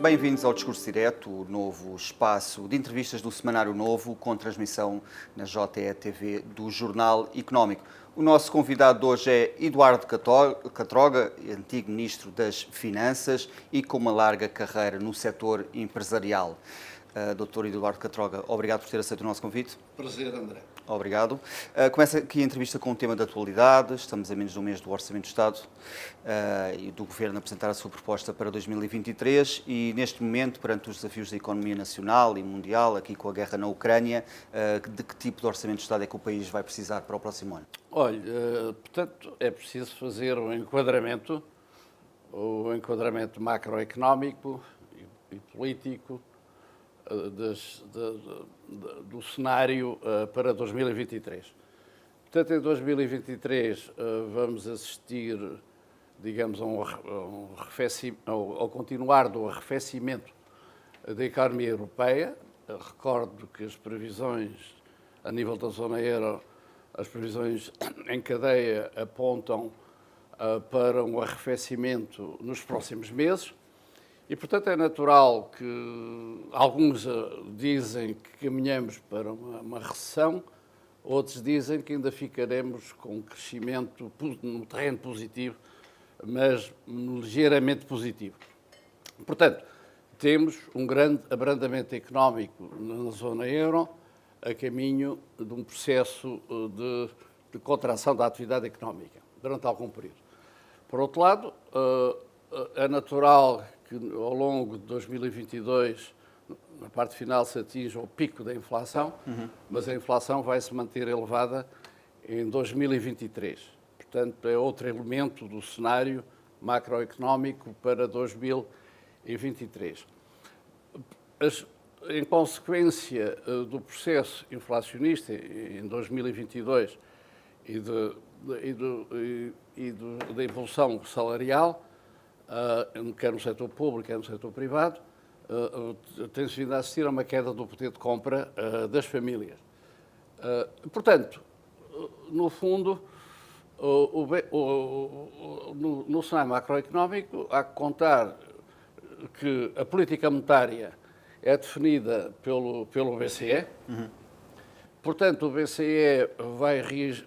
Bem-vindos ao Discurso Direto, o novo espaço de entrevistas do Semanário Novo, com transmissão na JETV do Jornal Económico. O nosso convidado de hoje é Eduardo Catroga, antigo Ministro das Finanças e com uma larga carreira no setor empresarial. Dr. Eduardo Catroga, obrigado por ter aceito o nosso convite. Prazer, André. Obrigado. Começa aqui a entrevista com um tema de atualidade. Estamos a menos de um mês do Orçamento do Estado e do Governo apresentar a sua proposta para 2023 e, neste momento, perante os desafios da economia nacional e mundial, aqui com a guerra na Ucrânia, de que tipo de Orçamento do Estado é que o país vai precisar para o próximo ano? Olha, portanto, é preciso fazer o enquadramento macroeconómico e político do cenário para 2023. Portanto, em 2023 vamos assistir, digamos, ao continuar do arrefecimento da economia europeia. Recordo que as previsões a nível da zona euro, as previsões em cadeia apontam para um arrefecimento nos próximos meses. E, portanto, é natural que alguns dizem que caminhamos para uma recessão, outros dizem que ainda ficaremos com um crescimento no terreno positivo, mas ligeiramente positivo. Portanto, temos um grande abrandamento económico na zona euro a caminho de um processo de contração da atividade económica durante algum período. Por outro lado, é natural que ao longo de 2022, na parte final, se atinja o pico da inflação, mas a inflação vai se manter elevada em 2023. Portanto, é outro elemento do cenário macroeconómico para 2023. Em consequência do processo inflacionista em 2022 e da evolução salarial, quer no setor público, quer no setor privado, tem-se vindo a assistir a uma queda do poder de compra das famílias. Portanto, no fundo, no cenário macroeconómico, há que contar que a política monetária é definida pelo BCE. Portanto, o BCE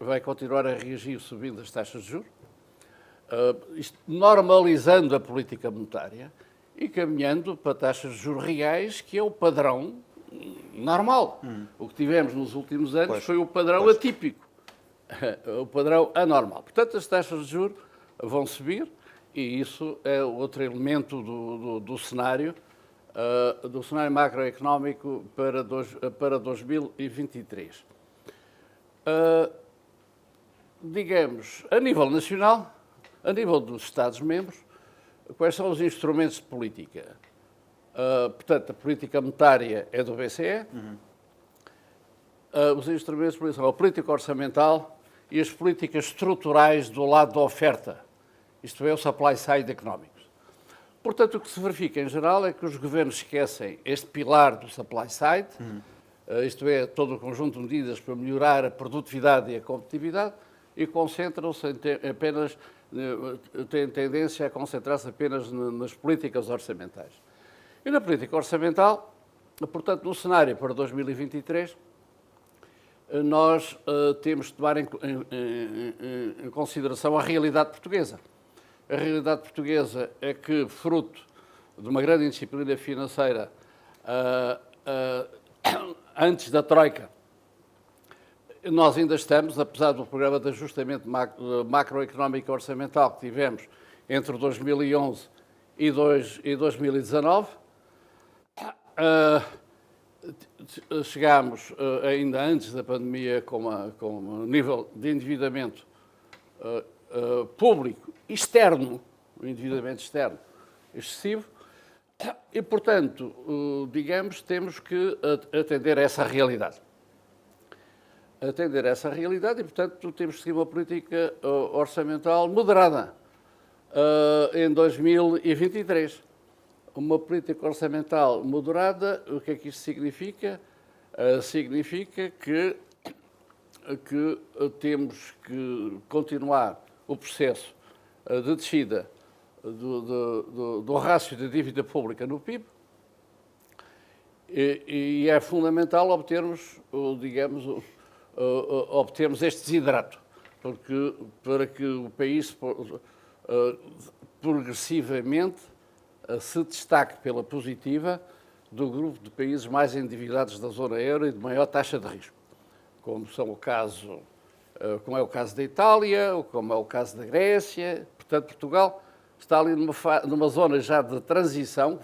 vai continuar a reagir subindo as taxas de juros, normalizando a política monetária e caminhando para taxas de juros reais, que é o padrão normal. O que tivemos nos últimos anos foi o padrão atípico, o padrão anormal. Portanto, as taxas de juros vão subir e isso é outro elemento do cenário macroeconómico para 2023. Digamos, a nível nacional, a nível dos Estados-membros, quais são os instrumentos de política? Portanto, a política monetária é do BCE, os instrumentos de política são a política orçamental e as políticas estruturais do lado da oferta, isto é, o supply side económicos. Portanto, o que se verifica em geral é que os governos esquecem este pilar do supply side, isto é, todo o conjunto de medidas para melhorar a produtividade e a competitividade, e concentram-se apenas, têm tendência a concentrar-se apenas nas políticas orçamentais. E na política orçamental, portanto, no cenário para 2023, nós temos de tomar em consideração a realidade portuguesa. A realidade portuguesa é que, fruto de uma grande indisciplina financeira, antes da Troika, nós ainda estamos, apesar do programa de ajustamento macroeconómico e orçamental que tivemos entre 2011 e 2019, chegámos ainda antes da pandemia com um nível de endividamento público externo, um endividamento externo excessivo, e, portanto, digamos, temos que atender a essa realidade. E, portanto, temos que seguir uma política orçamental moderada em 2023. Uma política orçamental moderada, o que é que isto significa? Significa que temos que continuar o processo de descida do rácio da dívida pública no PIB, e é fundamental obtermos, digamos, obtermos este desidrato, porque para que o país progressivamente se destaque pela positiva do grupo de países mais endividados da zona euro e de maior taxa de risco, como é o caso da Itália, ou como é o caso da Grécia. Portanto, Portugal está ali numa zona já de transição,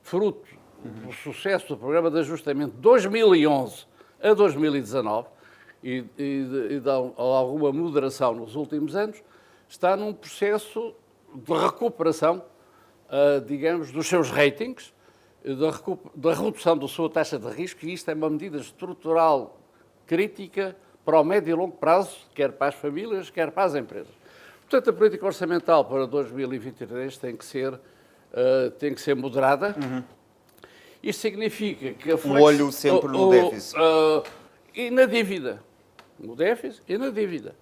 fruto do sucesso do programa de ajustamento de 2011 a 2019 e de alguma moderação nos últimos anos, está num processo de recuperação, digamos, dos seus ratings, da redução da sua taxa de risco, e isto é uma medida estrutural crítica para o médio e longo prazo, quer para as famílias, quer para as empresas. Portanto, a política orçamental para 2023 tem que ser moderada. Isto significa que o olho sempre no déficit. E na dívida. No déficit e na dívida.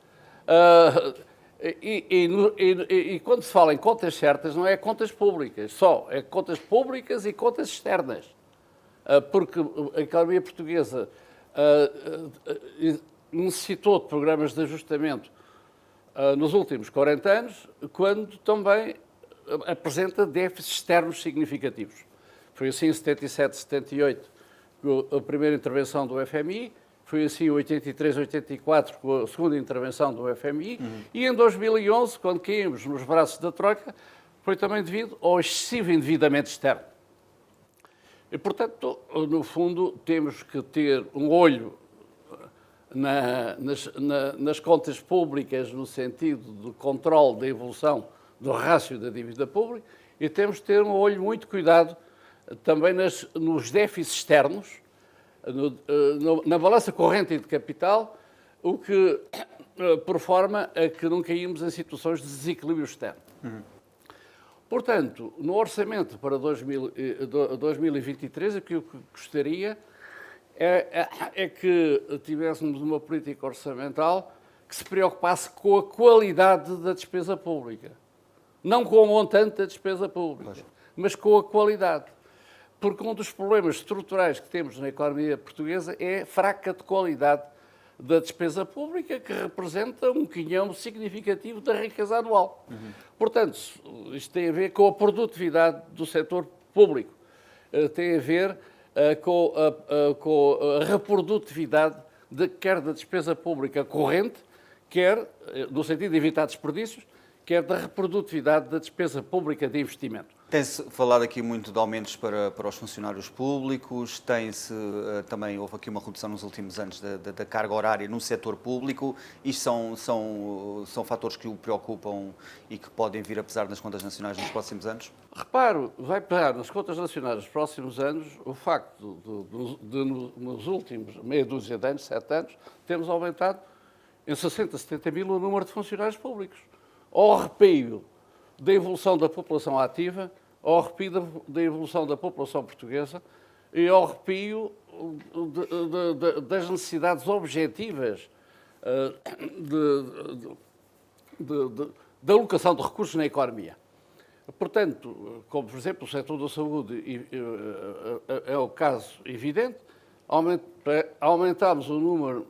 E quando se fala em contas certas, não é contas públicas só, é contas públicas e contas externas. Porque a economia portuguesa necessitou de programas de ajustamento nos últimos 40 anos, quando também apresenta déficits externos significativos. Foi assim em 77, 78, com a primeira intervenção do FMI, foi assim em 83, 84, com a segunda intervenção do FMI, e em 2011, quando caímos nos braços da Troika, foi também devido ao excessivo endividamento externo. E, portanto, no fundo, temos que ter um olho nas contas públicas, no sentido de controle da evolução do rácio da dívida pública, e temos que ter um olho muito cuidado também nos déficits externos, na balança corrente e de capital, o que por forma a que não caímos em situações de desequilíbrio externo. Portanto, no orçamento para 2023, o que eu gostaria é que tivéssemos uma política orçamental que se preocupasse com a qualidade da despesa pública. Não com o montante da despesa pública, mas com a qualidade. Porque um dos problemas estruturais que temos na economia portuguesa é a fraca de qualidade da despesa pública, que representa um quinhão significativo da riqueza anual. Portanto, isto tem a ver com a produtividade do setor público, tem a ver com a reprodutividade quer da despesa pública corrente, quer, no sentido de evitar desperdícios, quer da reprodutividade da despesa pública de investimento. Tem-se falado aqui muito de aumentos para os funcionários públicos, também houve aqui uma redução nos últimos anos da carga horária no setor público. Isto são fatores que o preocupam e que podem vir a pesar nas contas nacionais nos próximos anos? Reparo, vai pesar nas contas nacionais nos próximos anos o facto de nos últimos meia dúzia de anos, 7 anos, temos aumentado em 60, 70 mil o número de funcionários públicos. Ao arrepio da evolução da população ativa, ao arrepio da evolução da população portuguesa e ao arrepio das necessidades objetivas da alocação de recursos na economia. Portanto, como por exemplo o setor da saúde é o caso evidente, aumentámos o número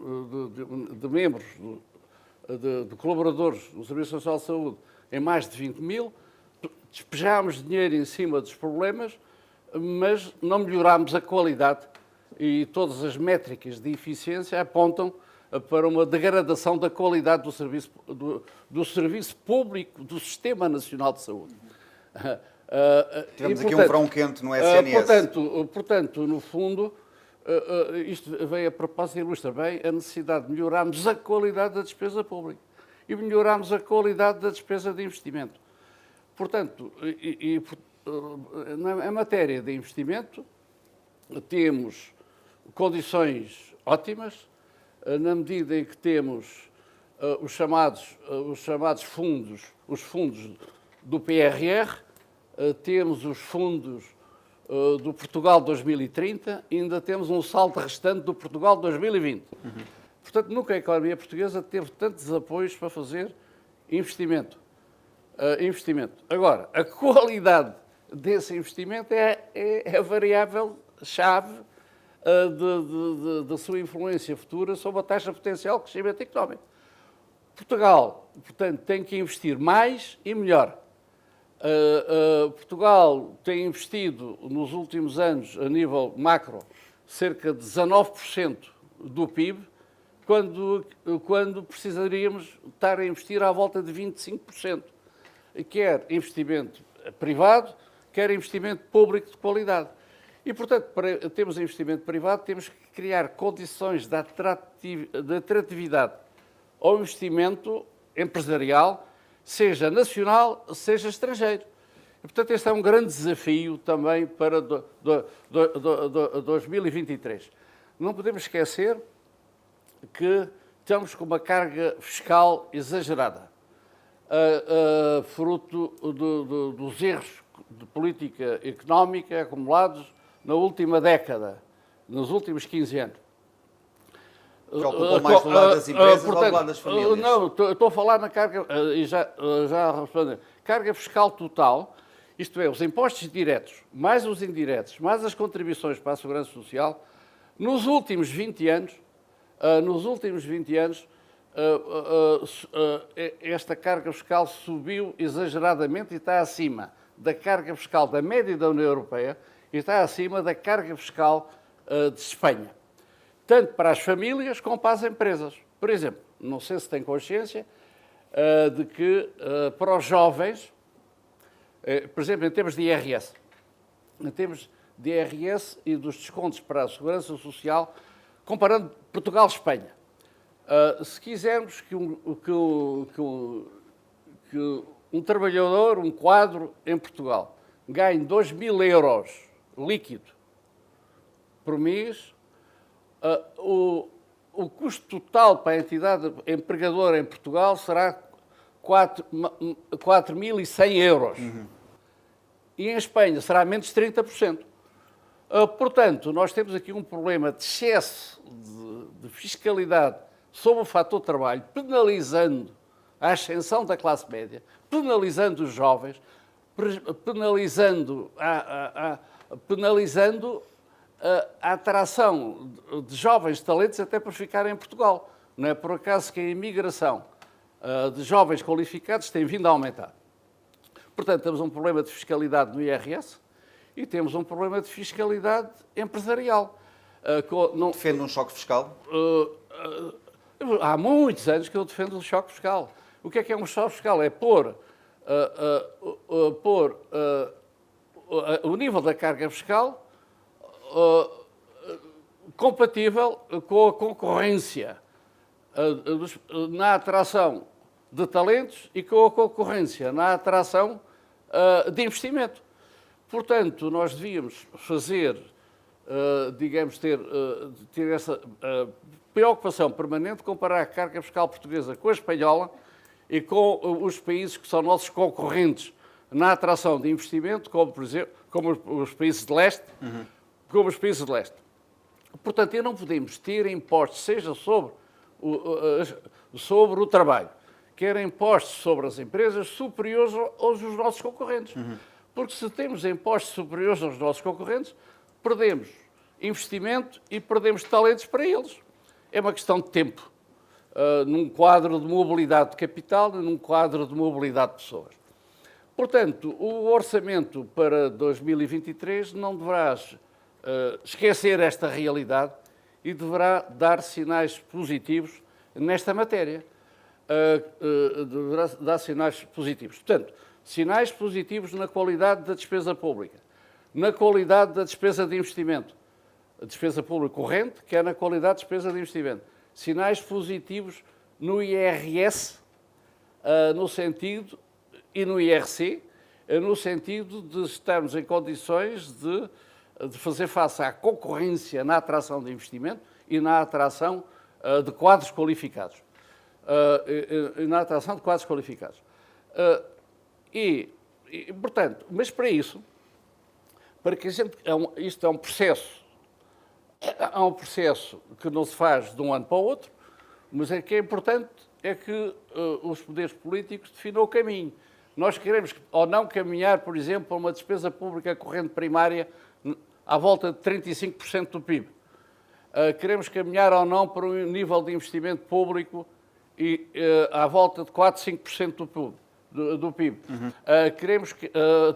de membros, de colaboradores do Serviço Nacional de Saúde em mais de 20 mil, despejámos dinheiro em cima dos problemas, mas não melhorámos a qualidade e todas as métricas de eficiência apontam para uma degradação da qualidade do serviço público do Sistema Nacional de Saúde. Tivemos aqui um verão quente no SNS. Portanto, no fundo, isto veio a propósito e ilustra bem a necessidade de melhorarmos a qualidade da despesa pública e melhorarmos a qualidade da despesa de investimento. Portanto, em matéria de investimento, temos condições ótimas, na medida em que temos os chamados fundos, os fundos do PRR, temos os fundos do Portugal 2030 e ainda temos um saldo restante do Portugal 2020. Portanto, nunca a economia portuguesa teve tantos apoios para fazer investimento. investimento. Agora, a qualidade desse investimento é a variável-chave da sua influência futura sobre a taxa potencial de crescimento económico. Portugal, portanto, tem que investir mais e melhor. Portugal tem investido nos últimos anos, a nível macro, cerca de 19% do PIB, quando precisaríamos estar a investir à volta de 25%. Quer investimento privado, quer investimento público de qualidade. E, portanto, para termos investimento privado, temos que criar condições de atratividade ao investimento empresarial, seja nacional, seja estrangeiro. E, portanto, este é um grande desafio também para 2023. Não podemos esquecer que estamos com uma carga fiscal exagerada, fruto dos erros de política económica acumulados na última década, nos últimos 15 anos. Já ocupou mais do lado das empresas ou do lado das famílias? Não, estou a falar na carga, e já respondi, carga fiscal total, isto é, os impostos diretos, mais os indiretos, mais as contribuições para a Segurança Social, nos últimos 20 anos, esta carga fiscal subiu exageradamente e está acima da carga fiscal da média da União Europeia e está acima da carga fiscal de Espanha. Tanto para as famílias como para as empresas. Por exemplo, não sei se tem consciência de que para os jovens, por exemplo, em termos de IRS, e dos descontos para a Segurança Social, comparando Portugal e Espanha, se quisermos que um trabalhador, um quadro em Portugal, ganhe 2.000 euros líquido por mês, o custo total para a entidade empregadora em Portugal será 4.100 euros. E em Espanha será menos de 30%. Portanto, nós temos aqui um problema de excesso de fiscalidade sobre o fator trabalho, penalizando a ascensão da classe média, penalizando os jovens, penalizando a atração de jovens talentos até para ficarem em Portugal. Não é por acaso que a imigração de jovens qualificados tem vindo a aumentar. Portanto, temos um problema de fiscalidade no IRS e temos um problema de fiscalidade empresarial. Defende um choque fiscal? Há muitos anos que eu defendo o choque fiscal. O que é um choque fiscal? É pôr o nível da carga fiscal compatível com a concorrência na atração de talentos e com a concorrência na atração de investimento. Portanto, nós devíamos fazer, ter essa preocupação permanente de comparar a carga fiscal portuguesa com a espanhola e com os países que são nossos concorrentes na atração de investimento, como, por exemplo, como os países de leste, Portanto, não podemos ter impostos, seja sobre o trabalho, quer impostos sobre as empresas superiores aos dos nossos concorrentes. Porque se temos impostos superiores aos nossos concorrentes, perdemos investimento e perdemos talentos para eles. É uma questão de tempo, num quadro de mobilidade de capital e num quadro de mobilidade de pessoas. Portanto, o orçamento para 2023 não deverá esquecer esta realidade e deverá dar sinais positivos nesta matéria. Deverá dar sinais positivos. Portanto, sinais positivos na qualidade da despesa pública, na qualidade da despesa de investimento, a despesa pública corrente, que é na qualidade da despesa de investimento. Sinais positivos no IRS, no sentido, e no IRC, no sentido de estarmos em condições de fazer face à concorrência na atração de investimento e na atração de quadros qualificados. Portanto, mas para isso, para que isto é um processo que não se faz de um ano para o outro, mas é que é importante é que os poderes políticos definam o caminho. Nós queremos ou não caminhar, por exemplo, para uma despesa pública corrente primária à volta de 35% do PIB. Queremos caminhar ou não para um nível de investimento público à volta de 4, 5% do PIB.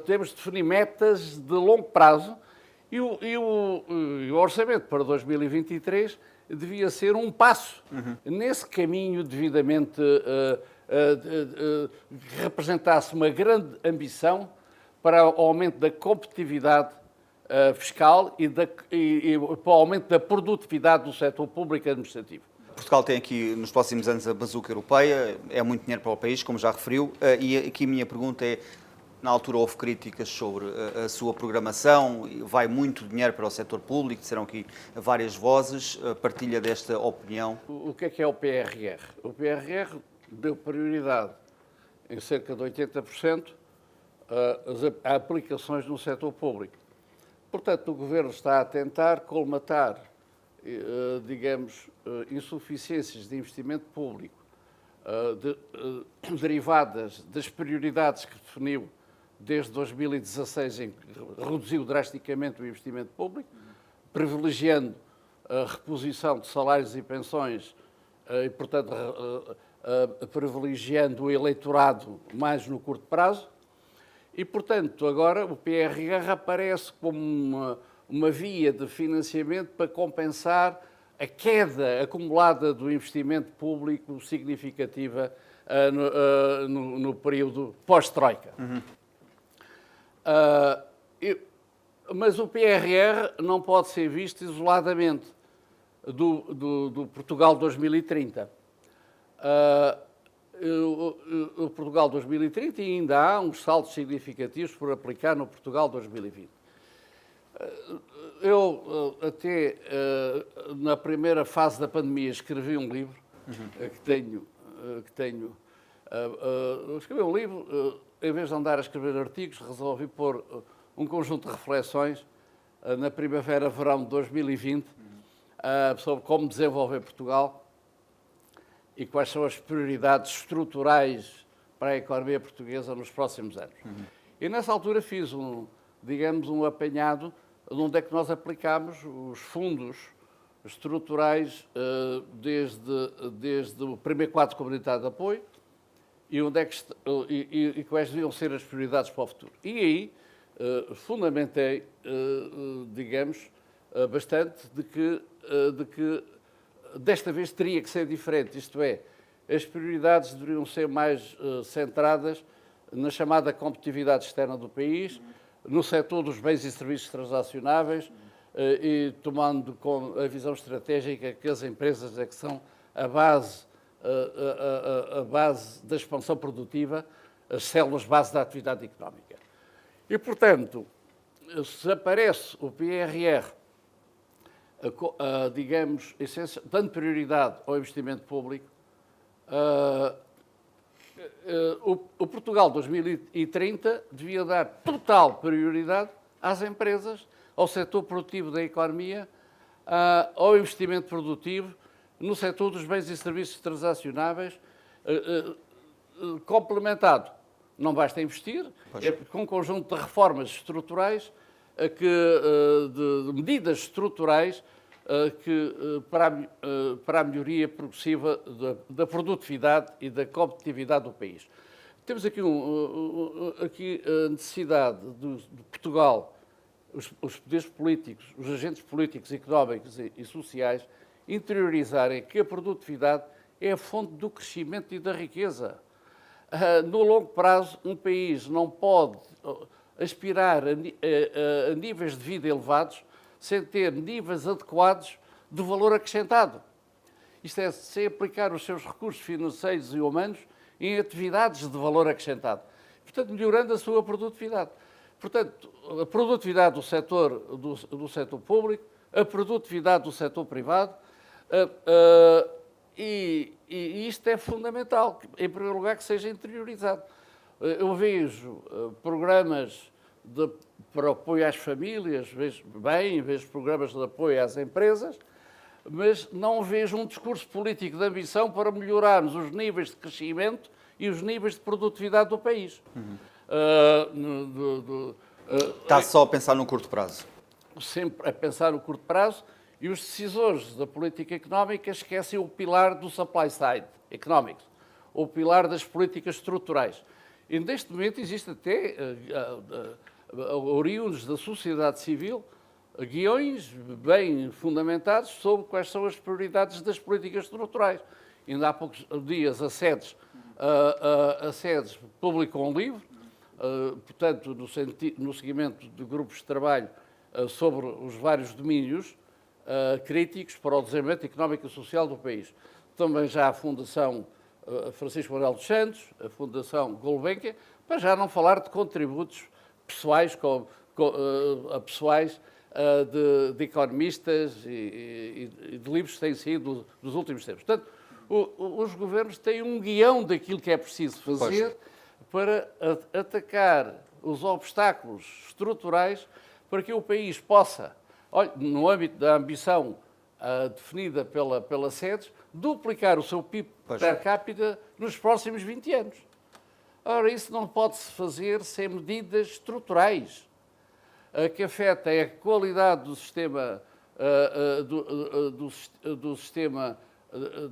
Temos de definir metas de longo prazo e o orçamento para 2023 devia ser um passo nesse caminho devidamente que representasse uma grande ambição para o aumento da competitividade fiscal e para o aumento da produtividade do setor público administrativo. Portugal tem aqui, nos próximos anos, a bazuca europeia, é muito dinheiro para o país, como já referiu, e aqui a minha pergunta é, na altura houve críticas sobre a sua programação, vai muito dinheiro para o setor público, disseram aqui várias vozes, partilha desta opinião? O que é o PRR? O PRR deu prioridade em cerca de 80% a aplicações no setor público. Portanto, o Governo está a tentar colmatar, digamos, insuficiências de investimento público derivadas das prioridades que definiu desde 2016, em que reduziu drasticamente o investimento público, privilegiando a reposição de salários e pensões e, portanto, privilegiando o eleitorado mais no curto prazo. E, portanto, agora o PRR aparece como uma via de financiamento para compensar a queda acumulada do investimento público significativa no período pós-Troika. Mas o PRR não pode ser visto isoladamente do Portugal 2030. O Portugal 2030 e ainda há uns saltos significativos por aplicar no Portugal 2020. Eu até na primeira fase da pandemia escrevi um livro escrevi um livro, em vez de andar a escrever artigos, resolvi pôr um conjunto de reflexões na primavera-verão de 2020 sobre como desenvolver Portugal e quais são as prioridades estruturais para a economia portuguesa nos próximos anos. E nessa altura fiz um apanhado de onde é que nós aplicámos os fundos estruturais desde o primeiro quadro comunitário de apoio e, e quais deviam ser as prioridades para o futuro. E aí fundamentei, bastante de que desta vez teria que ser diferente, isto é, as prioridades deveriam ser mais centradas na chamada competitividade externa do país, no setor dos bens e serviços transacionáveis e tomando com a visão estratégica que as empresas é que são a base da expansão produtiva, as células base da atividade económica. E, portanto, se aparece o PRR, dando prioridade ao investimento público, o Portugal 2030 devia dar total prioridade às empresas, ao setor produtivo da economia, ao investimento produtivo, no setor dos bens e serviços transacionáveis, complementado. Não basta investir, com um conjunto de reformas estruturais, de medidas estruturais para a melhoria progressiva da produtividade e da competitividade do país. Temos aqui a necessidade de Portugal, os poderes políticos, os agentes políticos, económicos e sociais, interiorizarem que a produtividade é a fonte do crescimento e da riqueza. No longo prazo, um país não pode aspirar a níveis de vida elevados sem ter níveis adequados de valor acrescentado. Isto é, sem aplicar os seus recursos financeiros e humanos em atividades de valor acrescentado. Portanto, melhorando a sua produtividade. Portanto, a produtividade do setor público, a produtividade do setor privado, e isto é fundamental, em primeiro lugar, que seja interiorizado. Eu vejo programas para apoio às famílias, vejo programas de apoio às empresas, mas não vejo um discurso político de ambição para melhorarmos os níveis de crescimento e os níveis de produtividade do país. Está só a pensar no curto prazo. Sempre a pensar no curto prazo, e os decisores da política económica esquecem o pilar do supply side economics, o pilar das políticas estruturais. E neste momento existe até, oriundos da sociedade civil, guiões bem fundamentados sobre quais são as prioridades das políticas estruturais. Ainda há poucos dias a SEDES publicou um livro, portanto, no seguimento de grupos de trabalho sobre os vários domínios críticos para o desenvolvimento económico e social do país. Também já a Fundação Francisco Manuel dos Santos, a Fundação Gulbenkian, para já não falar de contributos pessoais, de economistas e de livros que têm saído dos últimos tempos. Portanto, os governos têm um guião daquilo que é preciso fazer para atacar os obstáculos estruturais para que o país possa, no âmbito da ambição definida pela SEDES, duplicar o seu PIB per capita nos próximos 20 anos. Ora, isso não pode-se fazer sem medidas estruturais que afetem a qualidade do sistema, do sistema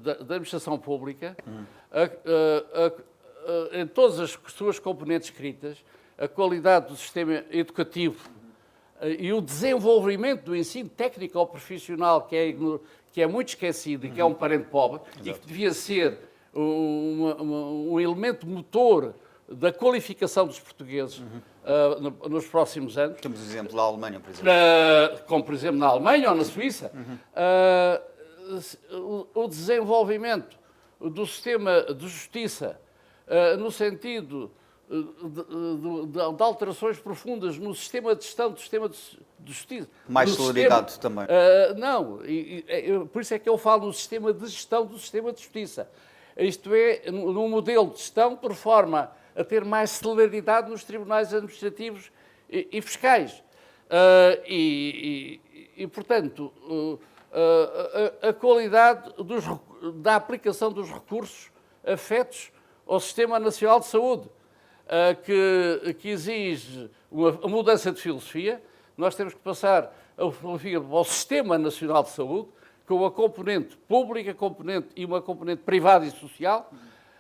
da administração pública, em todas as suas componentes escritas, a qualidade do sistema educativo e o desenvolvimento do ensino técnico ou profissional, que é muito esquecido e que é um parente pobre, e que devia ser um elemento motor da qualificação dos portugueses nos próximos anos. Temos o exemplo da Alemanha, por exemplo. Como, por exemplo, na Alemanha ou na Suíça. O desenvolvimento do sistema de justiça no sentido de alterações profundas no sistema de gestão do sistema de justiça. Mais celeridade também. Por isso é que eu falo no sistema de gestão do sistema de justiça. Isto é, num modelo de gestão por forma a ter mais celeridade nos tribunais administrativos e fiscais. Portanto, a qualidade da aplicação dos recursos afetos ao Sistema Nacional de Saúde, que exige uma mudança de filosofia. Nós temos que passar a filosofia ao Sistema Nacional de Saúde, com uma componente pública e uma componente privada e social,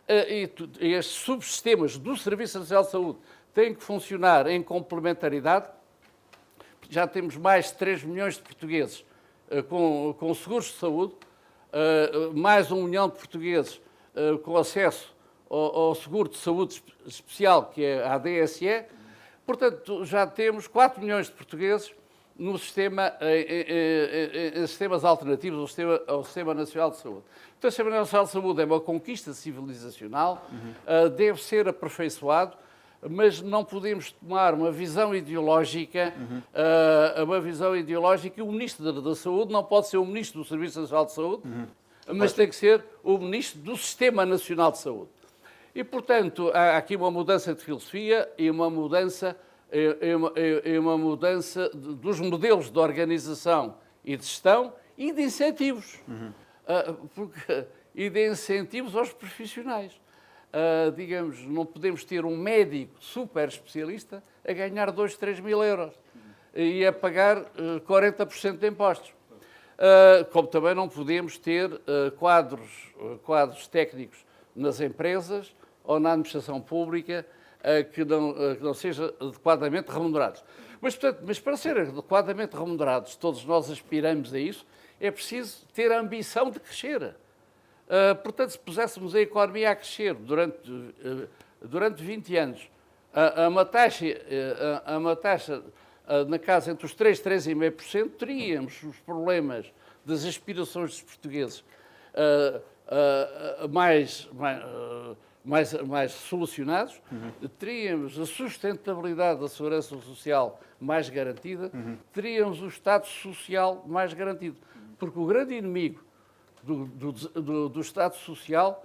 e estes subsistemas do Serviço Nacional de Saúde têm que funcionar em complementaridade. Já temos mais de 3 milhões de portugueses com seguros de saúde, mais 1 milhão de portugueses com acesso ao seguro de saúde especial, que é a ADSE. Portanto, já temos 4 milhões de portugueses no sistema, em sistemas alternativos ao Sistema Nacional de Saúde. Então, o Sistema Nacional de Saúde é uma conquista civilizacional, deve ser aperfeiçoado, mas não podemos tomar uma visão ideológica, e o Ministro da Saúde não pode ser o Ministro do Serviço Nacional de Saúde, mas tem que ser o Ministro do Sistema Nacional de Saúde. E, portanto, há aqui uma mudança de filosofia e uma mudança dos modelos de organização e de gestão e de incentivos. E de incentivos aos profissionais. Digamos, não podemos ter um médico super especialista a ganhar 2, 3 mil euros e a pagar 40% de impostos. Como também não podemos ter quadros técnicos nas empresas ou na administração pública que não sejam adequadamente remunerados. Mas para serem adequadamente remunerados, todos nós aspiramos a isso, é preciso ter a ambição de crescer. Portanto, se puséssemos a economia a crescer durante 20 anos, a uma taxa na casa entre os 3% e 3,5%, teríamos os problemas das aspirações dos portugueses mais solucionados, teríamos a sustentabilidade da segurança social mais garantida, teríamos o Estado social mais garantido. Porque o grande inimigo do Estado social,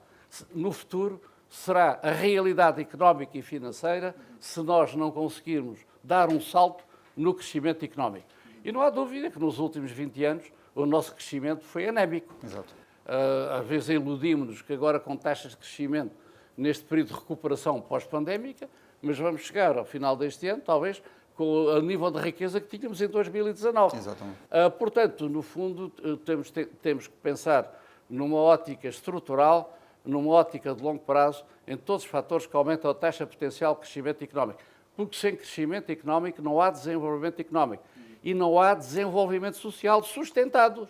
no futuro, será a realidade económica e financeira se nós não conseguirmos dar um salto no crescimento económico. E não há dúvida que nos últimos 20 anos o nosso crescimento foi anémico. Exato. Às vezes iludimos-nos que agora com taxas de crescimento neste período de recuperação pós-pandémica, mas vamos chegar ao final deste ano, talvez, com o nível de riqueza que tínhamos em 2019. Exatamente. Portanto, no fundo, temos que pensar numa ótica estrutural, numa ótica de longo prazo, em todos os fatores que aumentam a taxa potencial de crescimento económico. Porque sem crescimento económico não há desenvolvimento económico e não há desenvolvimento social sustentados.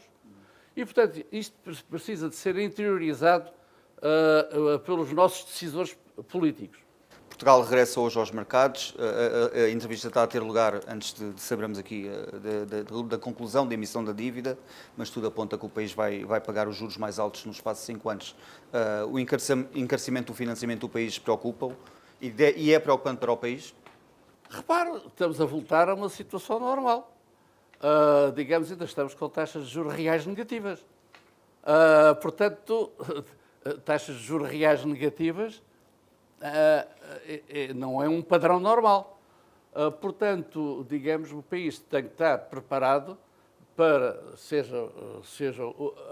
E, portanto, isto precisa de ser interiorizado pelos nossos decisores políticos. Portugal regressa hoje aos mercados. A entrevista está a ter lugar antes de sabermos aqui da conclusão da emissão da dívida, mas tudo aponta que o país vai pagar os juros mais altos no espaço de 5 anos. O encarecimento do financiamento do país preocupa-o e é preocupante para o país? Repare, estamos a voltar a uma situação normal. Digamos, ainda estamos com taxas de juros reais negativas. Portanto, taxas de juros reais negativas não é um padrão normal. Portanto, digamos, o país tem que estar preparado para, seja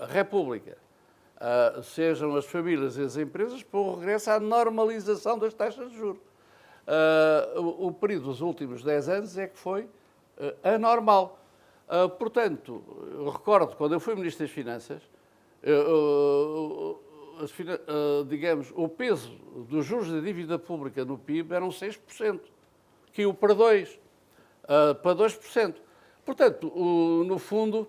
a República, sejam as famílias e as empresas, para o regresso à normalização das taxas de juros. O período dos últimos 10 anos é que foi anormal. Portanto, eu recordo, quando eu fui Ministro das Finanças, digamos, o peso dos juros da dívida pública no PIB eram 6%, caiu para 2%. Portanto, no fundo,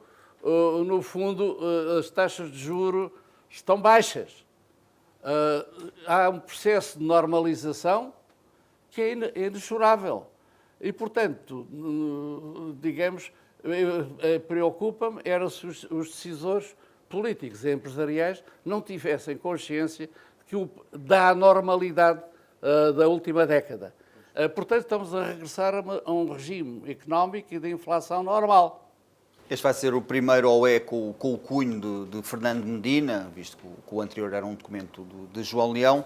as taxas de juros estão baixas. Há um processo de normalização que é inexorável. E, portanto, digamos, preocupa-me era se os decisores políticos e empresariais não tivessem consciência da anormalidade da última década. Portanto, estamos a regressar a um regime económico e de inflação normal. Este vai ser o primeiro ou é com o cunho de Fernando Medina, visto que o anterior era um documento de João Leão.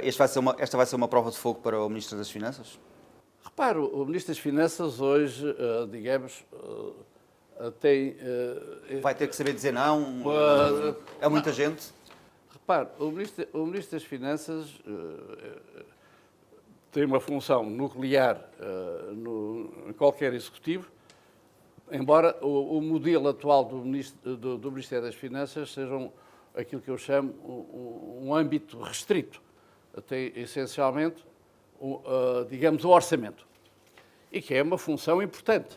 Esta vai ser uma prova de fogo para o Ministro das Finanças? Repare, o Ministro das Finanças hoje, digamos, tem... Vai ter que saber dizer não? É muita gente? Repare, o Ministro das Finanças tem uma função nuclear em qualquer executivo, embora o modelo atual do Ministério das Finanças seja aquilo que eu chamo um âmbito restrito. Tem essencialmente, digamos, o orçamento, e que é uma função importante.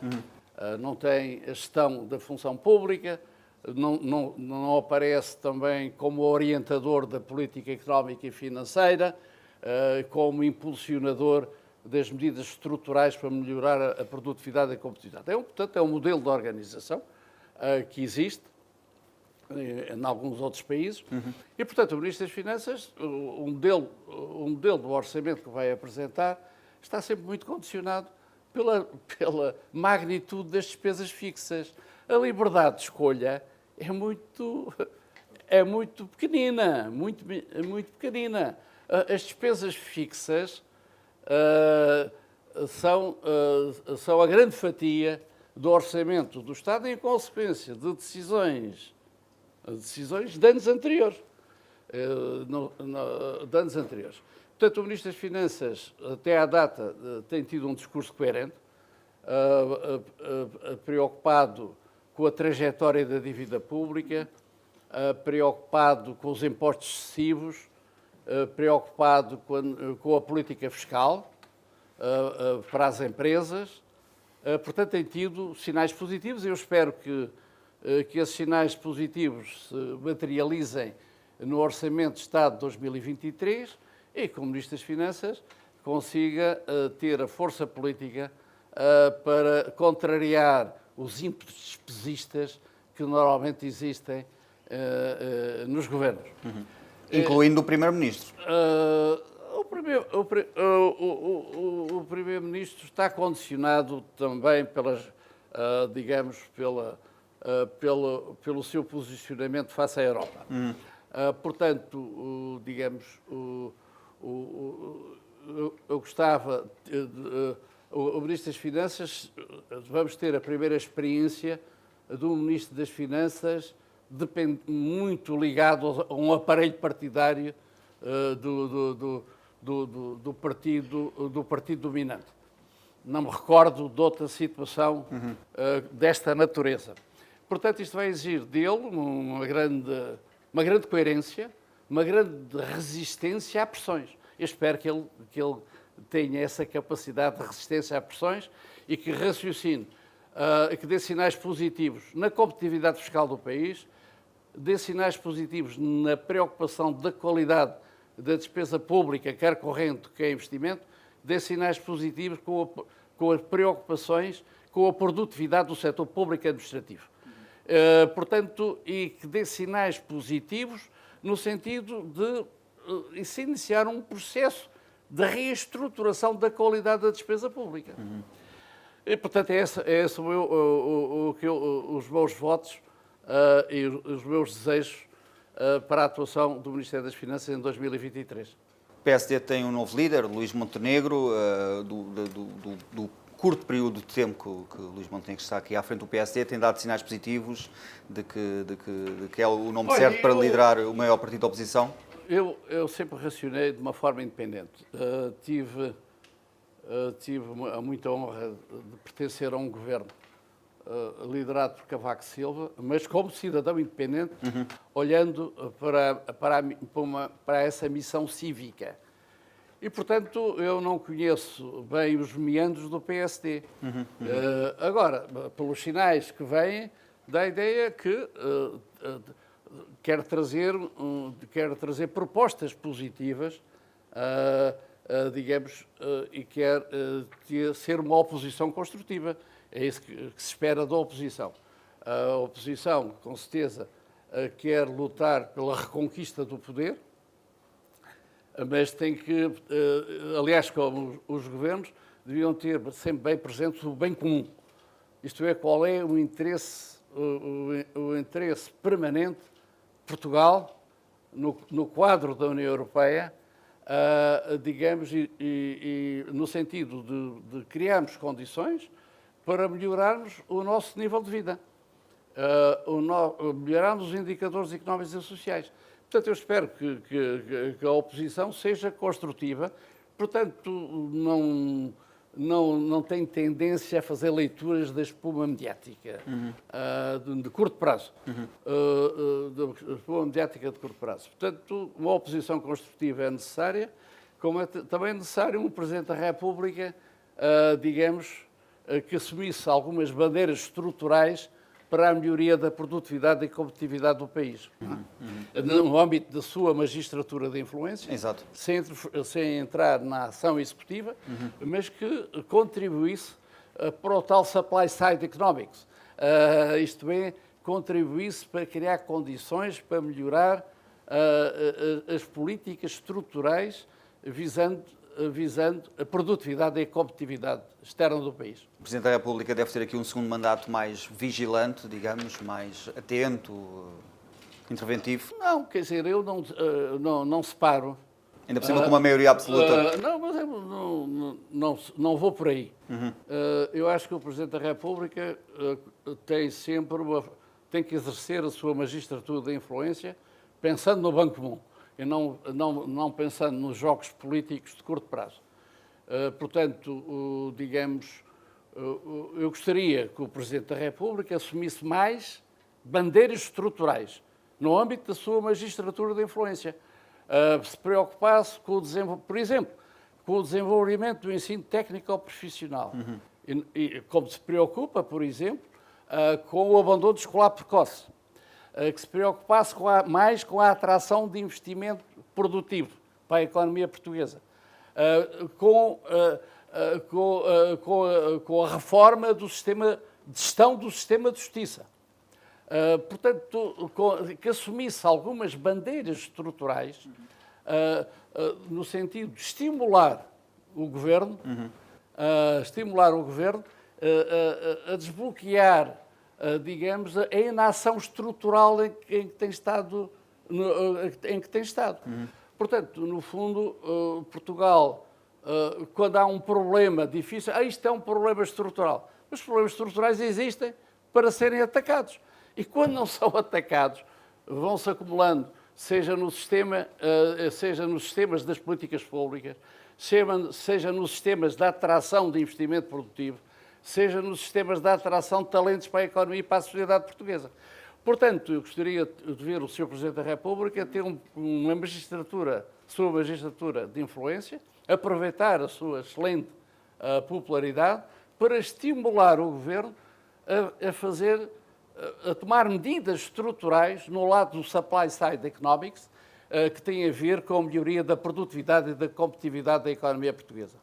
Não tem a gestão da função pública, não aparece também como orientador da política económica e financeira, como impulsionador das medidas estruturais para melhorar a produtividade e a competitividade. Portanto, é um modelo de organização que existe em alguns outros países. E, portanto, o Ministro das Finanças, o modelo do orçamento que vai apresentar, está sempre muito condicionado pela magnitude das despesas fixas. A liberdade de escolha é muito pequenina, muito pequenina. As despesas fixas são a grande fatia do orçamento do Estado em consequência de decisões de anos anteriores. Portanto, o Ministro das Finanças, até à data, tem tido um discurso coerente, preocupado com a trajetória da dívida pública, preocupado com os impostos excessivos, preocupado com a política fiscal para as empresas. Portanto, tem tido sinais positivos. Eu espero que esses sinais positivos se materializem no Orçamento de Estado de 2023 e que o Ministro das Finanças consiga ter a força política para contrariar os ímpetos despesistas que normalmente existem nos governos. Incluindo o Primeiro-Ministro. O Primeiro-Ministro está condicionado também pelo seu posicionamento face à Europa. Portanto, digamos, eu gostava... O Ministro das Finanças, vamos ter a primeira experiência do Ministro das Finanças muito ligado a um aparelho partidário do partido dominante. Não me recordo de outra situação desta natureza. Portanto, isto vai exigir dele uma grande coerência, uma grande resistência a pressões. Eu espero que ele tenha essa capacidade de resistência a pressões e que raciocine, que dê sinais positivos na competitividade fiscal do país, dê sinais positivos na preocupação da qualidade da despesa pública, quer corrente, quer investimento, dê sinais positivos com as preocupações com a produtividade do setor público administrativo. Portanto, e que dê sinais positivos no sentido de se iniciar um processo de reestruturação da qualidade da despesa pública. E, portanto, é esse os meus votos e os meus desejos para a atuação do Ministério das Finanças em 2023. O PSD tem um novo líder, Luís Montenegro, do curto período de tempo que Luís Montenegro está aqui à frente do PSD, tem dado sinais positivos de que é o nome certo para liderar o maior partido da oposição? Eu sempre racionei de uma forma independente. Tive a muita honra de pertencer a um governo liderado por Cavaco Silva, mas como cidadão independente, olhando para essa missão cívica. E, portanto, eu não conheço bem os meandros do PSD. Agora, pelos sinais que vêm, dá a ideia que quer trazer propostas positivas, digamos, e quer ser uma oposição construtiva. É isso que se espera da oposição. A oposição, com certeza, quer lutar pela reconquista do poder, mas tem que, aliás, como os governos, deviam ter sempre bem presente o bem comum. Isto é, qual é o interesse permanente de Portugal no quadro da União Europeia, digamos, e no sentido de criarmos condições para melhorarmos o nosso nível de vida, melhorarmos os indicadores económicos e sociais. Portanto, eu espero que a oposição seja construtiva, portanto, não tem tendência a fazer leituras da espuma mediática de curto prazo. Da espuma mediática de curto prazo. Portanto, uma oposição construtiva é necessária, como é também necessário um Presidente da República, digamos, que assumisse algumas bandeiras estruturais para a melhoria da produtividade e competitividade do país. No âmbito da sua magistratura de influência, exato, sem entrar na ação executiva, mas que contribuísse para o tal supply side economics. Isto é, contribuísse para criar condições para melhorar as políticas estruturais visando a produtividade e a competitividade externa do país. O Presidente da República deve ter aqui um segundo mandato mais vigilante, digamos, mais atento, interventivo? Não, quer dizer, eu não separo. Ainda por cima com uma maioria absoluta? Não, mas eu não vou por aí. Eu acho que o Presidente da República tem que exercer a sua magistratura de influência pensando no bem comum e não pensando nos jogos políticos de curto prazo. Portanto, digamos, eu gostaria que o Presidente da República assumisse mais bandeiras estruturais no âmbito da sua magistratura de influência. Se preocupasse com por exemplo, com o desenvolvimento do ensino técnico-profissional. E como se preocupa, por exemplo, com o abandono escolar precoce. Que se preocupasse mais com a atração de investimento produtivo para a economia portuguesa. Com a reforma do sistema de gestão do sistema de justiça. Portanto, que assumisse algumas bandeiras estruturais no sentido de estimular o governo, a desbloquear, digamos, a inação estrutural em que tem estado. Portanto, no fundo, Portugal, quando há um problema difícil, isto é um problema estrutural. Os problemas estruturais existem para serem atacados. E quando não são atacados, vão-se acumulando seja no sistema, seja nos sistemas das políticas públicas, seja nos sistemas da atração de investimento produtivo, seja nos sistemas da atração de talentos para a economia e para a sociedade portuguesa. Portanto, eu gostaria de ver o Sr. Presidente da República ter uma magistratura, sua magistratura de influência, aproveitar a sua excelente popularidade para estimular o Governo a tomar medidas estruturais no lado do supply side economics, que tem a ver com a melhoria da produtividade e da competitividade da economia portuguesa.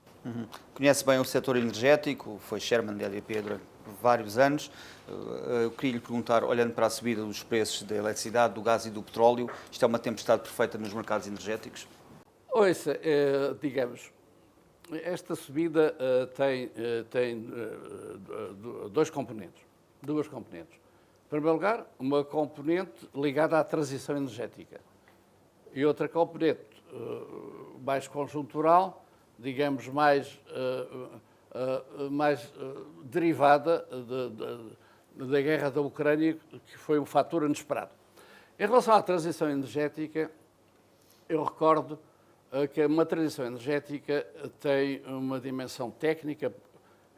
Conhece bem o setor energético, foi chairman da EDP durante vários anos. Eu queria lhe perguntar, olhando para a subida dos preços da eletricidade, do gás e do petróleo, isto é uma tempestade perfeita nos mercados energéticos? Ouça, digamos, esta subida tem duas componentes. Em primeiro lugar, uma componente ligada à transição energética e outra componente mais conjuntural, digamos, mais derivada da guerra da Ucrânia, que foi um fator inesperado. Em relação à transição energética, eu recordo que uma transição energética tem uma dimensão técnica,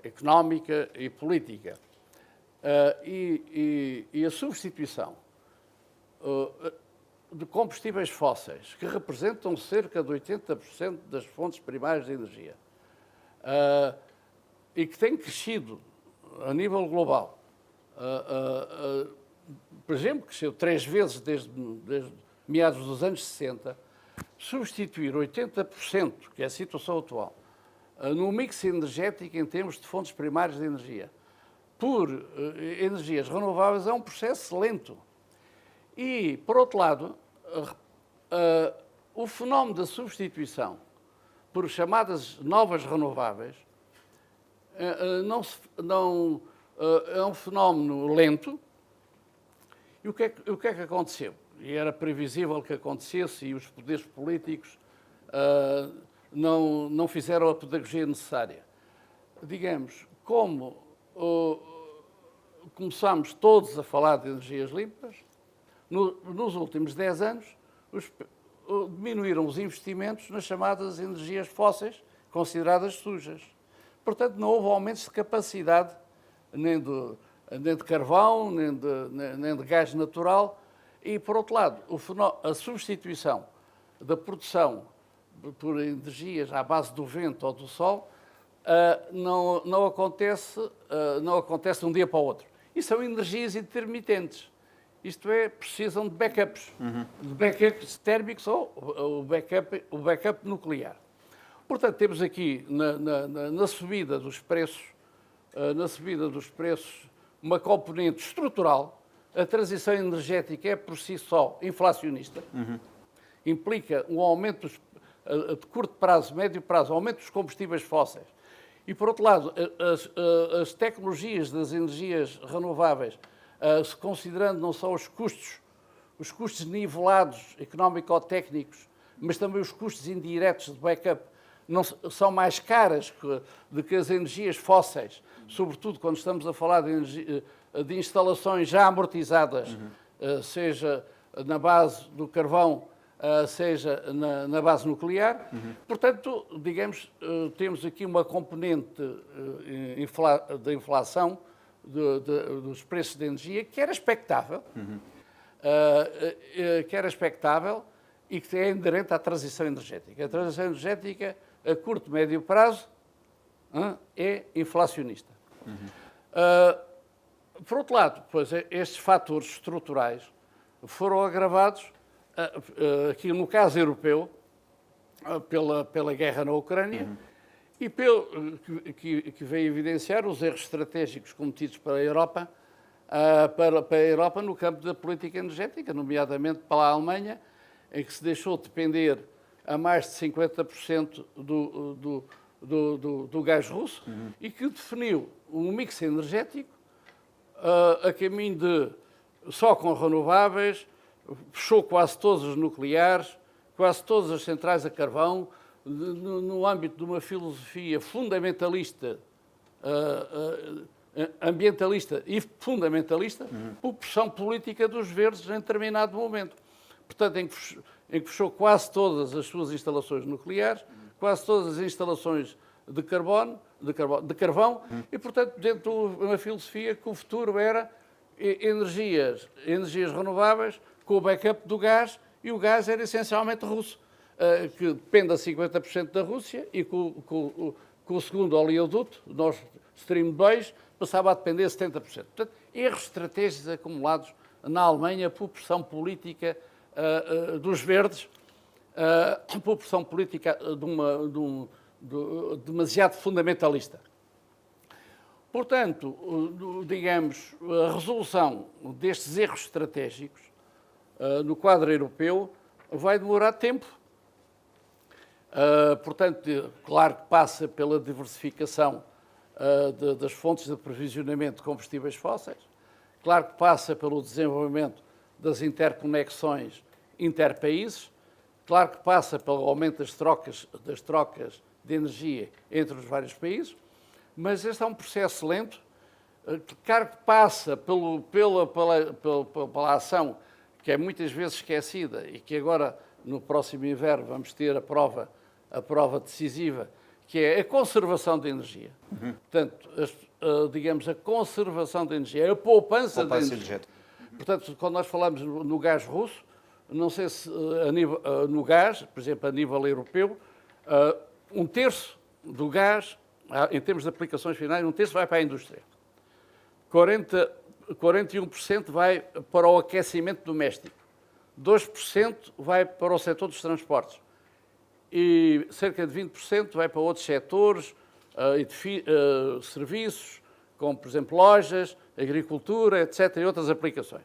económica e política. E a substituição de combustíveis fósseis, que representam cerca de 80% das fontes primárias de energia, e que tem crescido a nível global, por exemplo, cresceu 3 vezes desde meados dos anos 60, substituir 80%, que é a situação atual, no mix energético em termos de fontes primárias de energia, por energias renováveis é um processo lento. E, por outro lado, o fenómeno da substituição por chamadas novas renováveis é um fenómeno lento. E o que é que aconteceu? E era previsível que acontecesse e os poderes políticos não fizeram a pedagogia necessária. Digamos, como começámos todos a falar de energias limpas, nos últimos 10 anos diminuíram os investimentos nas chamadas energias fósseis, consideradas sujas. Portanto, não houve aumentos de capacidade nem de carvão, nem de gás natural. E, por outro lado, a substituição da produção por energias à base do vento ou do sol não acontece de um dia para o outro. E são energias intermitentes. Isto é, precisam de backups, de backups térmicos ou o backup nuclear. Portanto, temos aqui na subida dos preços, uma componente estrutural. A transição energética é por si só inflacionista, implica um aumento de curto prazo, médio prazo, aumento dos combustíveis fósseis. E, por outro lado, as tecnologias das energias renováveis, se considerando não só os custos nivelados económico-técnicos, mas também os custos indiretos de backup, não são mais caras do que as energias fósseis, sobretudo quando estamos a falar de instalações já amortizadas, seja na base do carvão, seja na base nuclear. Portanto, digamos, temos aqui uma componente da inflação dos preços de energia que era expectável, e que é inerente à transição energética. A transição energética, a curto e médio prazo, é inflacionista. Por outro lado, pois, estes fatores estruturais foram agravados, aqui no caso europeu, pela guerra na Ucrânia, e que veio evidenciar os erros estratégicos cometidos para a Europa, no campo da política energética, nomeadamente pela Alemanha, em que se deixou de depender a mais de 50% do gás russo, e que definiu um mix energético a caminho de só com renováveis, fechou quase todos os nucleares, quase todas as centrais a carvão, no âmbito de uma filosofia fundamentalista, ambientalista e fundamentalista, por pressão política dos verdes em determinado momento. portanto, em que fechou quase todas as suas instalações nucleares, quase todas as instalações de carvão, e, portanto, dentro de uma filosofia que o futuro era energias renováveis com o backup do gás, e o gás era essencialmente russo, que depende a 50% da Rússia, e com o segundo oleoduto, Nord Stream 2, passava a depender a 70%. Portanto, erros estratégicos acumulados na Alemanha por pressão política dos verdes, por pressão política demasiado fundamentalista. Portanto, digamos, a resolução destes erros estratégicos no quadro europeu vai demorar tempo. Portanto, claro que passa pela diversificação das fontes de aprovisionamento de combustíveis fósseis, claro que passa pelo desenvolvimento das interconexões interpaíses, claro que passa pelo aumento das trocas de energia entre os vários países, mas este é um processo lento, claro que passa pela ação que é muitas vezes esquecida e que agora, no próximo inverno, vamos ter a prova decisiva, que é a conservação de energia. Portanto, digamos, a conservação de energia, a poupança de energia. Portanto, quando nós falamos no gás russo, não sei se no gás, por exemplo, a nível europeu, um terço do gás, em termos de aplicações finais, um terço vai para a indústria. 41% vai para o aquecimento doméstico. 2% vai para o setor dos transportes. E cerca de 20% vai para outros setores, serviços, como, por exemplo, lojas, agricultura, etc., e outras aplicações.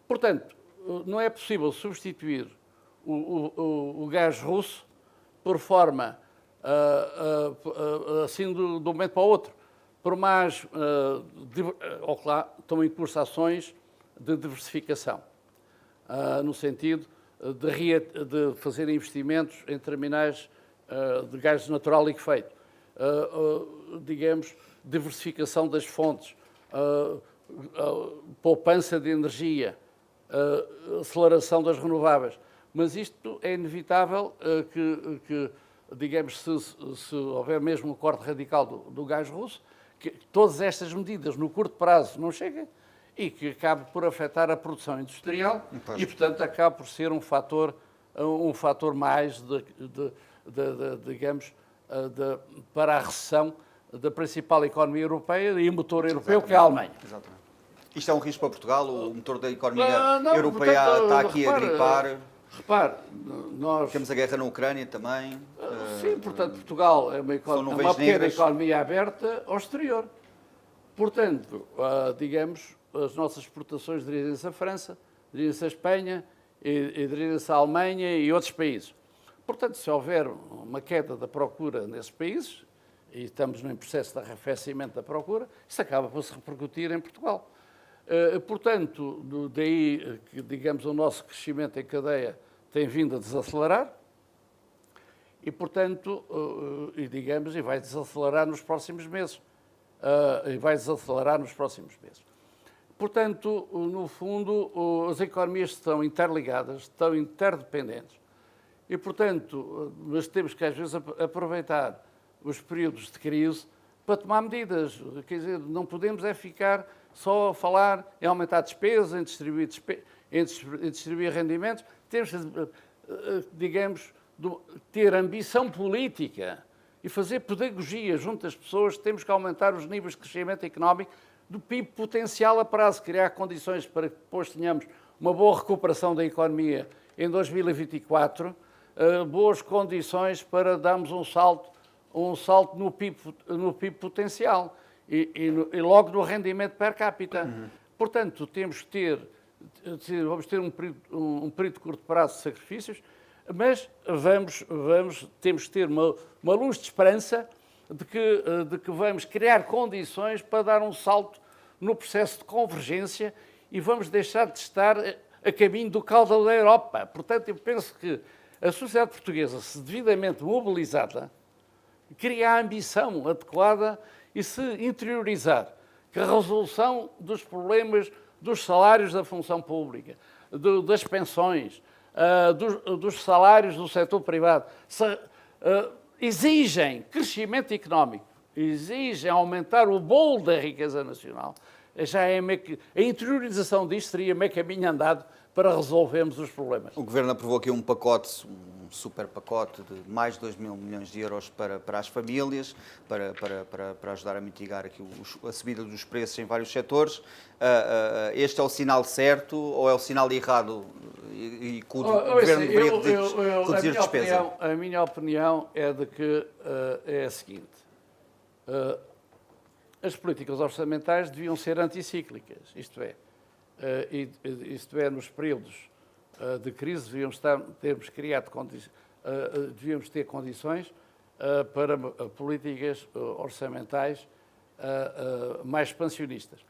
Portanto, não é possível substituir o gás russo por forma, assim, de um momento para o outro, por mais, estão em curso ações de diversificação, no sentido de fazer investimentos em terminais de gás natural liquefeito, digamos, diversificação das fontes, poupança de energia, aceleração das renováveis. Mas isto é inevitável que digamos, se houver mesmo um corte radical do gás russo, que todas estas medidas no curto prazo não cheguem e que acabe por afetar a produção industrial e, portanto, acabe por ser um fator mais digamos, para a recessão da principal economia europeia e motor europeu, que é a Alemanha. Exatamente. Isto é um risco para Portugal? O motor da economia europeia está aqui a gripar? Repare, nós... Temos a guerra na Ucrânia também. Sim, portanto, Portugal é uma pequena economia aberta ao exterior. Portanto, digamos, as nossas exportações dirigem-se à França, dirigem-se à Espanha, e dirigem-se à Alemanha e outros países. Portanto, se houver uma queda da procura nesses países, e estamos num processo de arrefecimento da procura, isso acaba por se repercutir em Portugal. Portanto, daí que, digamos, o nosso crescimento em cadeia tem vindo a desacelerar e, portanto, e vai desacelerar nos próximos meses. Portanto, no fundo, as economias estão interligadas, estão interdependentes e, portanto, mas temos que às vezes aproveitar os períodos de crise para tomar medidas. Quer dizer, não podemos ficar só a falar em aumentar despesas, em distribuir rendimentos. Temos que, digamos, ter ambição política e fazer pedagogia junto das pessoas. Temos que aumentar os níveis de crescimento económico do PIB potencial a prazo, criar condições para que depois tenhamos uma boa recuperação da economia em 2024, boas condições para darmos um salto no PIB potencial e logo no rendimento per capita. Portanto, vamos ter um período de curto prazo de sacrifícios, mas temos que ter uma luz de esperança de que vamos criar condições para dar um salto no processo de convergência e vamos deixar de estar a caminho do caudal da Europa. Portanto, eu penso que a sociedade portuguesa, se devidamente mobilizada, cria a ambição adequada e se interiorizar que a resolução dos problemas dos salários da função pública, das pensões, dos salários do setor privado, exigem crescimento económico, exigem aumentar o bolo da riqueza nacional, a interiorização disto seria meio caminho andado para resolvermos os problemas. O Governo aprovou aqui um pacote, um super pacote de mais de 2 mil milhões de euros para as famílias, para ajudar a mitigar aqui a subida dos preços em vários setores. Este é o sinal certo ou é o sinal errado e que o Governo deveria reduzir despesa? A minha opinião é de que é a seguinte. As políticas orçamentais deviam ser anticíclicas, isto é, nos períodos de crise devíamos ter condições para políticas orçamentais mais expansionistas.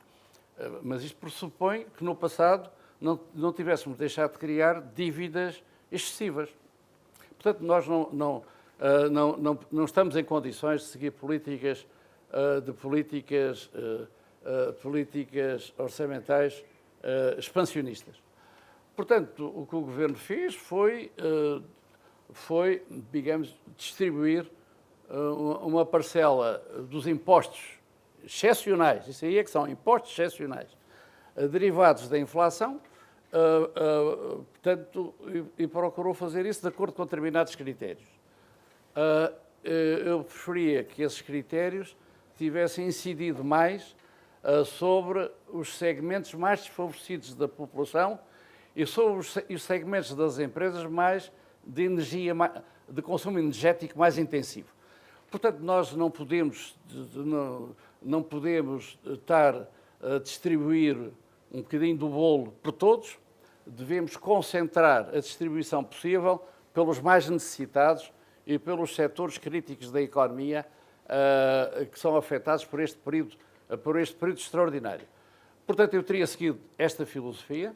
Mas isto pressupõe que no passado não tivéssemos deixado de criar dívidas excessivas. Portanto, nós não estamos em condições de seguir políticas orçamentais expansionistas. Portanto, o que o Governo fez foi, digamos, distribuir uma parcela dos impostos excepcionais, isso aí é que são impostos excepcionais, derivados da inflação, portanto, e procurou fazer isso de acordo com determinados critérios. Eu preferia que esses critérios tivessem incidido mais sobre os segmentos mais desfavorecidos da população e sobre os segmentos das empresas mais de energia, de consumo energético mais intensivo. Portanto, nós não podemos estar a distribuir um bocadinho do bolo por todos, devemos concentrar a distribuição possível pelos mais necessitados e pelos setores críticos da economia que são afetados por este período extraordinário. Portanto, eu teria seguido esta filosofia,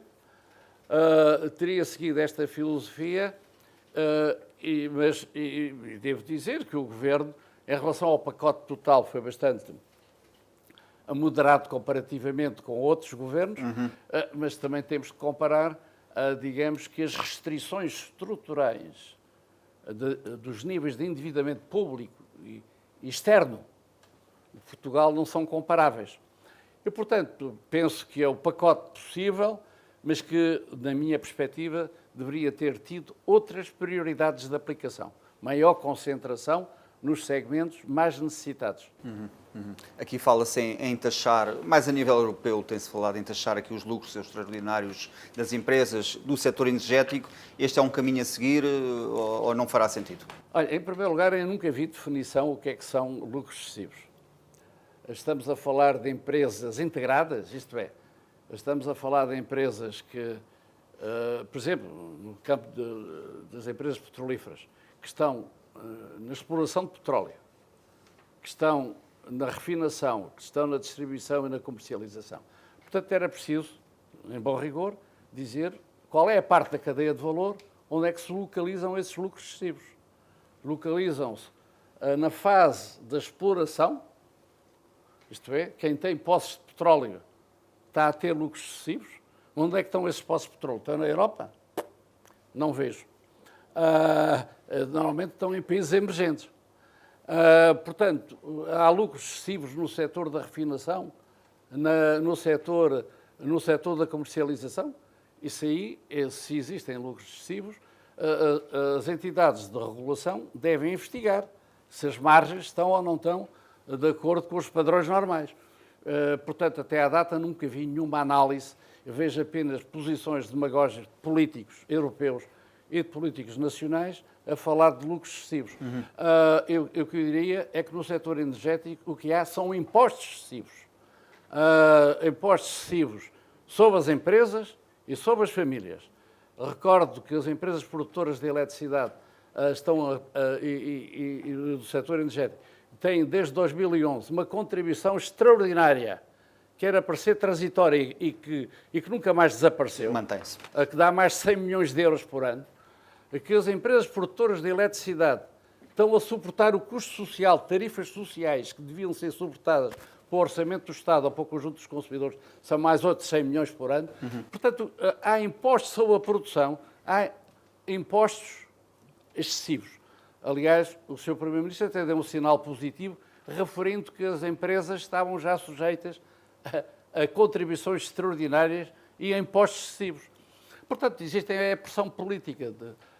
mas devo dizer que o Governo, em relação ao pacote total, foi bastante moderado comparativamente com outros governos, mas também temos que comparar, digamos, que as restrições estruturais dos níveis de endividamento público e externo de Portugal não são comparáveis. Eu, portanto, penso que é o pacote possível, mas que, na minha perspectiva, deveria ter tido outras prioridades de aplicação. Maior concentração nos segmentos mais necessitados. Aqui fala-se em taxar, mais a nível europeu tem-se falado em taxar aqui os lucros extraordinários das empresas do setor energético. Este é um caminho a seguir ou não fará sentido? Olha, em primeiro lugar, eu nunca vi definição o que é que são lucros excessivos. Estamos a falar de empresas integradas, isto é, estamos a falar de empresas que, por exemplo, no campo das empresas petrolíferas, que estão na exploração de petróleo, que estão na refinação, que estão na distribuição e na comercialização. Portanto, era preciso, em bom rigor, dizer qual é a parte da cadeia de valor onde é que se localizam esses lucros excessivos. Localizam-se na fase da exploração, isto é, quem tem posses de petróleo está a ter lucros excessivos. Onde é que estão esses posses de petróleo? Estão na Europa? Não vejo. Normalmente estão em países emergentes. Portanto, há lucros excessivos no setor da refinação, no setor da comercialização. Isso aí, se existem lucros excessivos, as entidades de regulação devem investigar se as margens estão ou não estão de acordo com os padrões normais. Portanto, até à data nunca vi nenhuma análise. Eu vejo apenas posições demagógicas de políticos europeus e de políticos nacionais a falar de lucros excessivos. O que eu diria é que no setor energético o que há são impostos excessivos. Impostos excessivos sobre as empresas e sobre as famílias. Recordo que as empresas produtoras de eletricidade e do setor energético têm desde 2011 uma contribuição extraordinária que era para ser transitória e que nunca mais desapareceu. Mantém-se. Que dá mais de 100 milhões de euros por ano. Que as empresas produtoras de eletricidade estão a suportar o custo social, tarifas sociais que deviam ser suportadas para o orçamento do Estado ou para o conjunto dos consumidores, são mais outros 100 milhões por ano. Portanto, há impostos sobre a produção, há impostos excessivos. Aliás, o Sr. Primeiro-Ministro até deu um sinal positivo, referindo que as empresas estavam já sujeitas a contribuições extraordinárias e a impostos excessivos. Portanto, existe a pressão política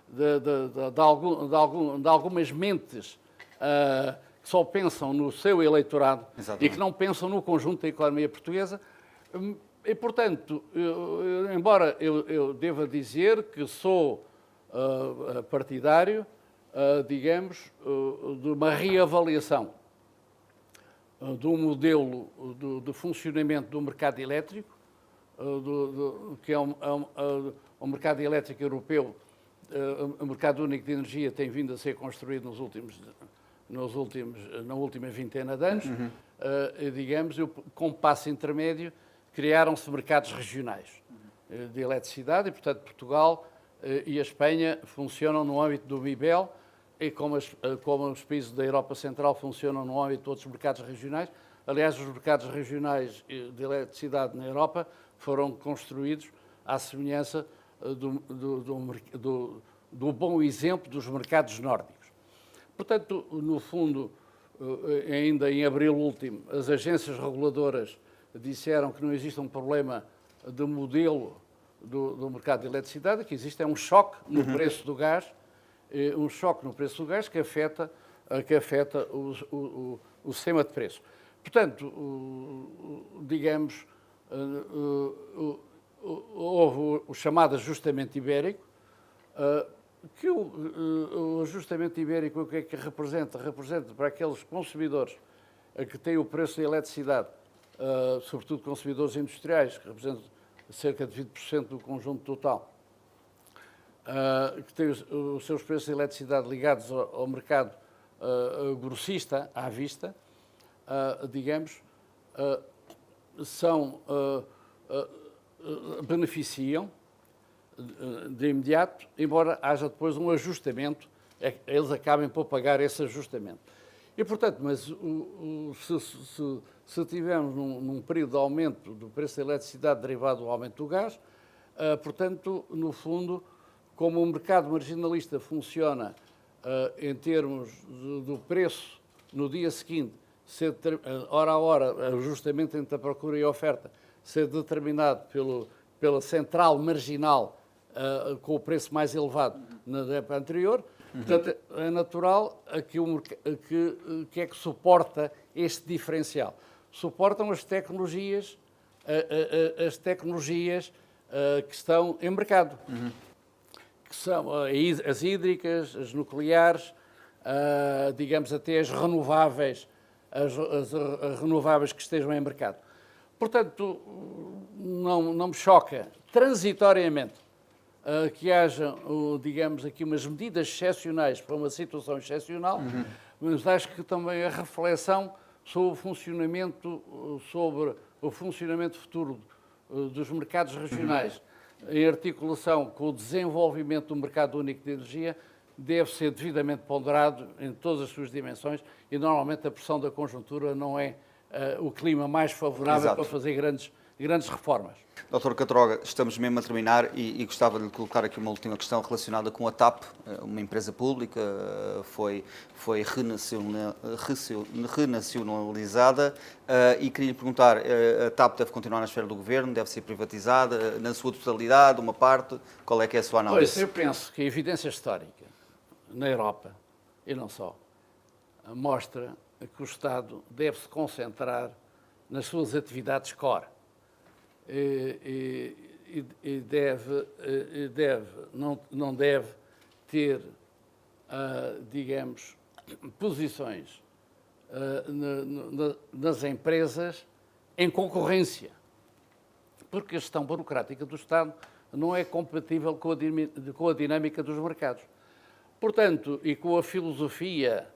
de algumas mentes que só pensam no seu eleitorado. Exatamente. E que não pensam no conjunto da economia portuguesa. E, portanto, embora eu deva dizer que sou partidário, digamos, de uma reavaliação do modelo de funcionamento do mercado elétrico, que é um mercado elétrico europeu, o mercado único de energia tem vindo a ser construído na última vintena de anos, digamos, como passo intermédio, criaram-se mercados regionais de eletricidade e, portanto, Portugal e a Espanha funcionam no âmbito do MIBEL e como os países da Europa Central funcionam no âmbito de outros mercados regionais. Aliás, os mercados regionais de eletricidade na Europa foram construídos à semelhança do bom exemplo dos mercados nórdicos. Portanto, no fundo, ainda em abril último, as agências reguladoras disseram que não existe um problema de modelo do mercado de eletricidade, que existe um choque no preço do gás, que afeta o sistema de preço. Portanto, digamos, houve o chamado ajustamento ibérico, que o ajustamento ibérico, o que é que representa? Representa para aqueles consumidores que têm o preço da eletricidade, sobretudo consumidores industriais, que representam cerca de 20% do conjunto total, que têm os seus preços de eletricidade ligados ao mercado grossista, à vista, digamos, beneficiam de imediato, embora haja depois um ajustamento, eles acabem por pagar esse ajustamento. E, portanto, mas se tivermos num período de aumento do preço da eletricidade derivado do aumento do gás, portanto, no fundo, como o mercado marginalista funciona em termos do preço no dia seguinte, hora a hora, ajustamento entre a procura e a oferta, ser determinado pela central marginal com o preço mais elevado na época anterior, portanto, é natural que é que suporta este diferencial. Suportam as tecnologias que estão em mercado, que são as hídricas, as nucleares, digamos até as renováveis, as renováveis que estejam em mercado. Portanto, não me choca transitoriamente que haja, digamos, aqui umas medidas excepcionais para uma situação excepcional, mas acho que também a reflexão sobre o funcionamento futuro dos mercados regionais, em articulação com o desenvolvimento do mercado único de energia, deve ser devidamente ponderado em todas as suas dimensões e, normalmente, a pressão da conjuntura não é o clima mais favorável Exato. Para fazer grandes reformas. Dr. Catroga, estamos mesmo a terminar e gostava de lhe colocar aqui uma última questão relacionada com a TAP, uma empresa pública, foi renacionalizada e queria lhe perguntar, a TAP deve continuar na esfera do Governo, deve ser privatizada, na sua totalidade, uma parte, qual é que é a sua análise? Pois, eu penso que a evidência histórica na Europa, e não só, mostra que o Estado deve se concentrar nas suas atividades core. Não deve ter, digamos, posições nas empresas em concorrência, porque a gestão burocrática do Estado não é compatível com a dinâmica dos mercados. Portanto, e com a filosofia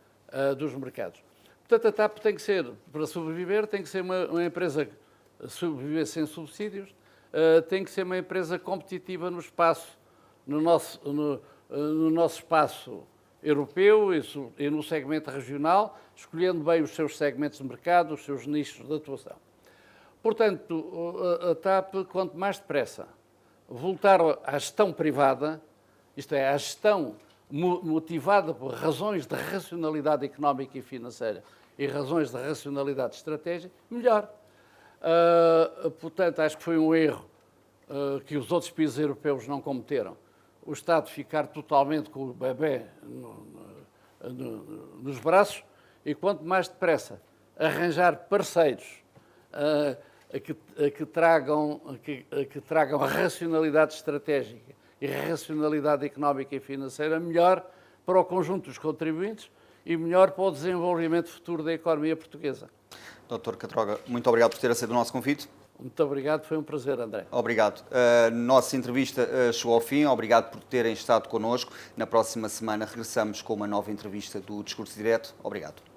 dos mercados. Portanto, a TAP tem que ser, para sobreviver, tem que ser uma empresa sobreviver sem subsídios, tem que ser uma empresa competitiva no nosso espaço europeu e no segmento regional, escolhendo bem os seus segmentos de mercado, os seus nichos de atuação. Portanto, a TAP, quanto mais depressa voltar à gestão privada, isto é, a gestão motivada por razões de racionalidade económica e financeira e razões de racionalidade estratégica, melhor. Portanto, acho que foi um erro que os outros países europeus não cometeram. O Estado ficar totalmente com o bebê nos braços e, quanto mais depressa, arranjar parceiros que tragam racionalidade estratégica e racionalidade económica e financeira, melhor para o conjunto dos contribuintes e melhor para o desenvolvimento futuro da economia portuguesa. Dr. Catroga, muito obrigado por ter aceito o nosso convite. Muito obrigado, foi um prazer, André. Obrigado. A nossa entrevista chegou ao fim. Obrigado por terem estado connosco. Na próxima semana regressamos com uma nova entrevista do Discurso Direto. Obrigado.